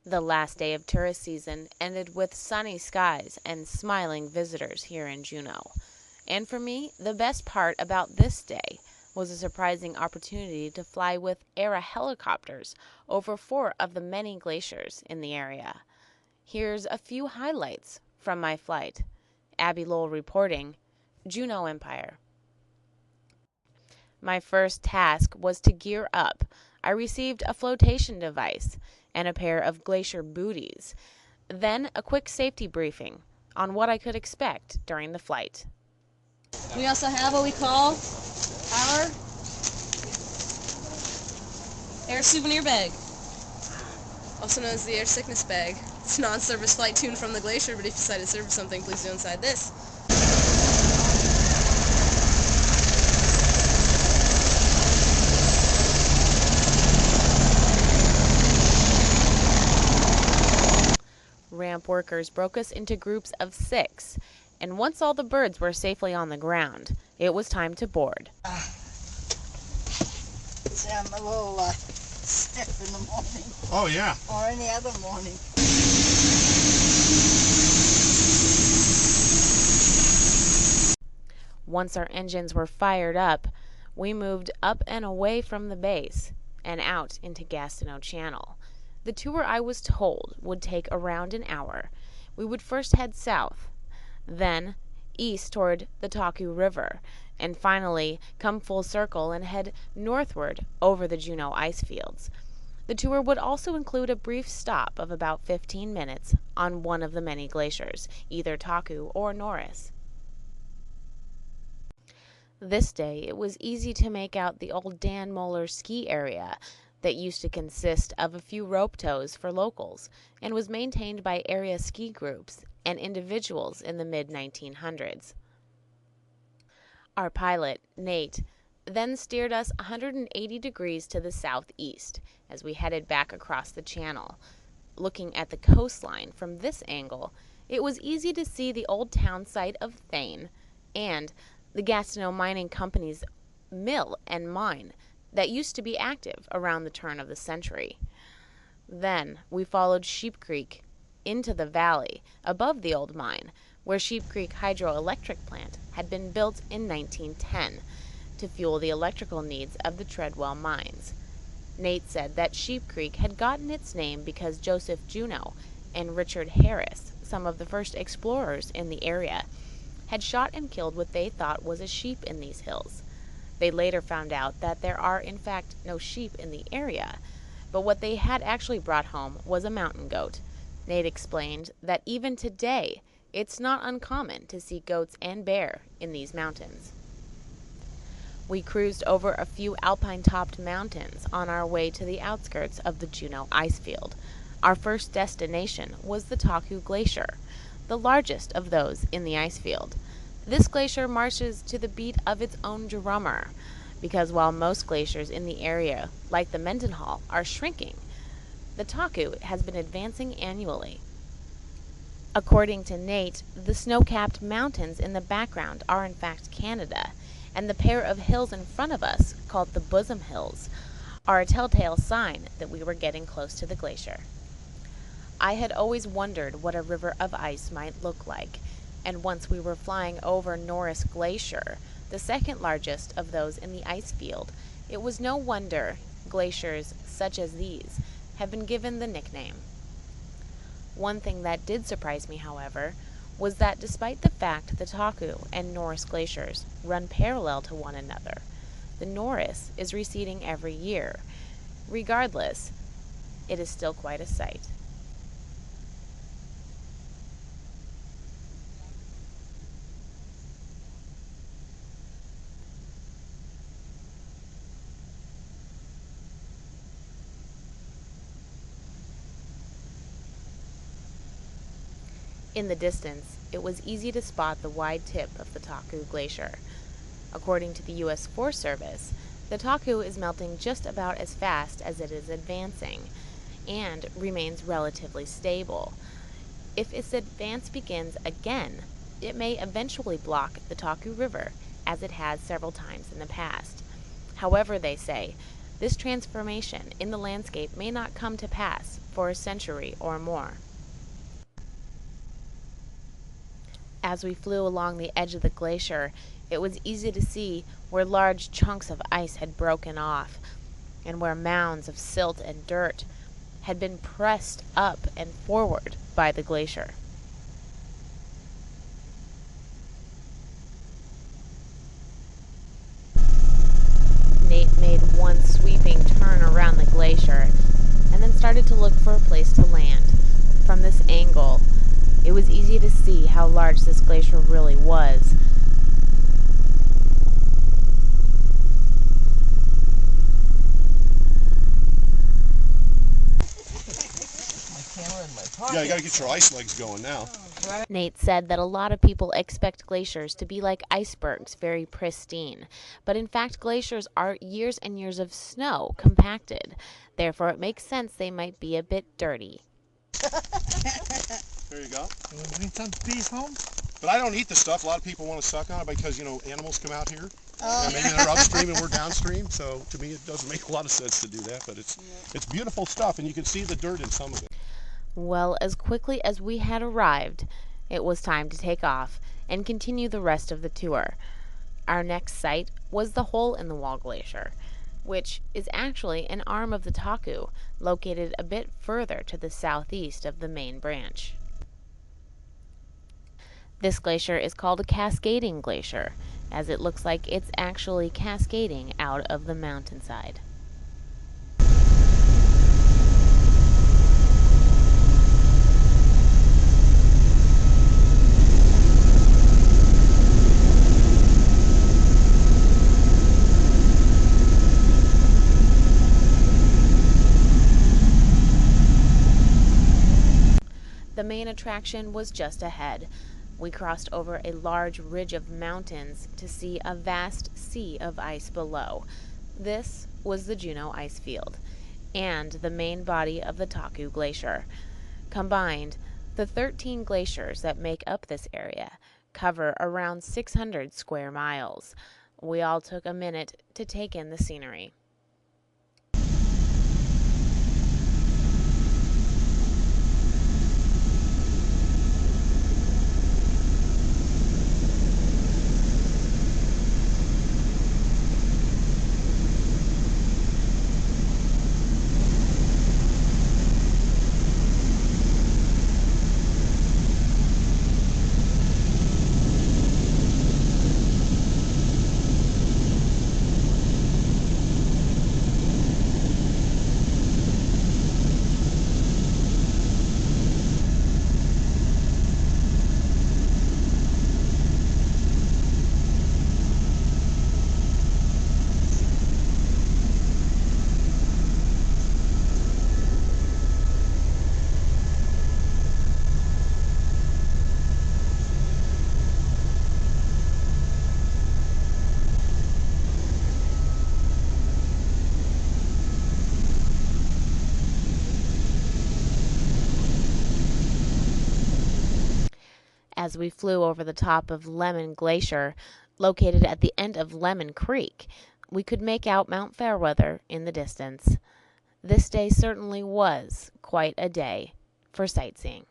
The last day of tourist season ended with sunny skies and smiling visitors here in Juneau. And for me, the best part about this day was a surprising opportunity to fly with Era helicopters over 4 of the many glaciers in the area. Here's a few highlights from my flight. Abby Lowell reporting, Juneau Empire. My first task was to gear up. I received a flotation device and a pair of Glacier booties. Then a quick safety briefing on what I could expect during the flight. We also have what we call our air souvenir bag, also known as the air sickness bag. It's a non-service flight tuned from the Glacier, but if you decide to service something, please do inside this. Ramp workers broke us into groups of 6, and once all the birds were safely on the ground, it was time to board. See, I'm a little stiff in the morning. Oh, yeah. Or any other morning. Once our engines were fired up, we moved up and away from the base and out into Gastineau Channel. The tour, I was told, would take around an hour. We would first head south, then east toward the Taku River, and finally come full circle and head northward over the Juneau ice fields. The tour would also include a brief stop of about 15 minutes on one of the many glaciers, either Taku or Norris. This day, it was easy to make out the old Dan Moeller ski area that used to consist of a few rope tows for locals and was maintained by area ski groups and individuals in the mid-1900s. Our pilot, Nate, then steered us 180 degrees to the southeast as we headed back across the channel. Looking at the coastline from this angle, it was easy to see the old town site of Thane and the Gastineau Mining Company's mill and mine that used to be active around the turn of the century. Then we followed Sheep Creek into the valley above the old mine, where Sheep Creek Hydroelectric Plant had been built in 1910 to fuel the electrical needs of the Treadwell mines. Nate said that Sheep Creek had gotten its name because Joseph Juneau and Richard Harris, some of the first explorers in the area, had shot and killed what they thought was a sheep in these hills. They later found out that there are, in fact, no sheep in the area, but what they had actually brought home was a mountain goat. Nate explained that even today, it's not uncommon to see goats and bear in these mountains. We cruised over a few alpine-topped mountains on our way to the outskirts of the Juneau ice field. Our first destination was the Taku Glacier, the largest of those in the ice field. This glacier marches to the beat of its own drummer, because while most glaciers in the area, like the Mendenhall, are shrinking, the Taku has been advancing annually. According to Nate, the snow-capped mountains in the background are in fact Canada, and the pair of hills in front of us, called the Bosom Hills, are a telltale sign that we were getting close to the glacier. I had always wondered what a river of ice might look like, and once we were flying over Norris Glacier, the second largest of those in the ice field, it was no wonder glaciers such as these have been given the nickname. One thing that did surprise me, however, was that despite the fact the Taku and Norris glaciers run parallel to one another, the Norris is receding every year. Regardless, it is still quite a sight. In the distance, it was easy to spot the wide tip of the Taku Glacier. According to the U.S. Forest Service, the Taku is melting just about as fast as it is advancing and remains relatively stable. If its advance begins again, it may eventually block the Taku River, as it has several times in the past. However, they say, this transformation in the landscape may not come to pass for a century or more. As we flew along the edge of the glacier, it was easy to see where large chunks of ice had broken off, and where mounds of silt and dirt had been pressed up and forward by the glacier. Nate made one sweeping turn around the glacier and then started to look for a place to land. From this angle, it was easy to see how large this glacier really was. Yeah, you gotta get your ice legs going now. Nate said that a lot of people expect glaciers to be like icebergs, very pristine. But in fact, glaciers are years and years of snow compacted. Therefore, it makes sense they might be a bit dirty. There you go. You want to bring some beef home? But I don't eat the stuff. A lot of people want to suck on it because, animals come out here. And maybe they're upstream and we're downstream. So to me, it doesn't make a lot of sense to do that. But it's beautiful stuff, and you can see the dirt in some of it. Well, as quickly as we had arrived, it was time to take off and continue the rest of the tour. Our next site was the Hole-in-the-Wall Glacier, which is actually an arm of the Taku, located a bit further to the southeast of the main branch. This glacier is called a cascading glacier, as it looks like it's actually cascading out of the mountainside. The main attraction was just ahead. We crossed over a large ridge of mountains to see a vast sea of ice below. This was the Juneau ice field and the main body of the Taku Glacier. Combined, the 13 glaciers that make up this area cover around 600 square miles. We all took a minute to take in the scenery. As we flew over the top of Lemon Glacier, located at the end of Lemon Creek, we could make out Mount Fairweather in the distance. This day certainly was quite a day for sightseeing.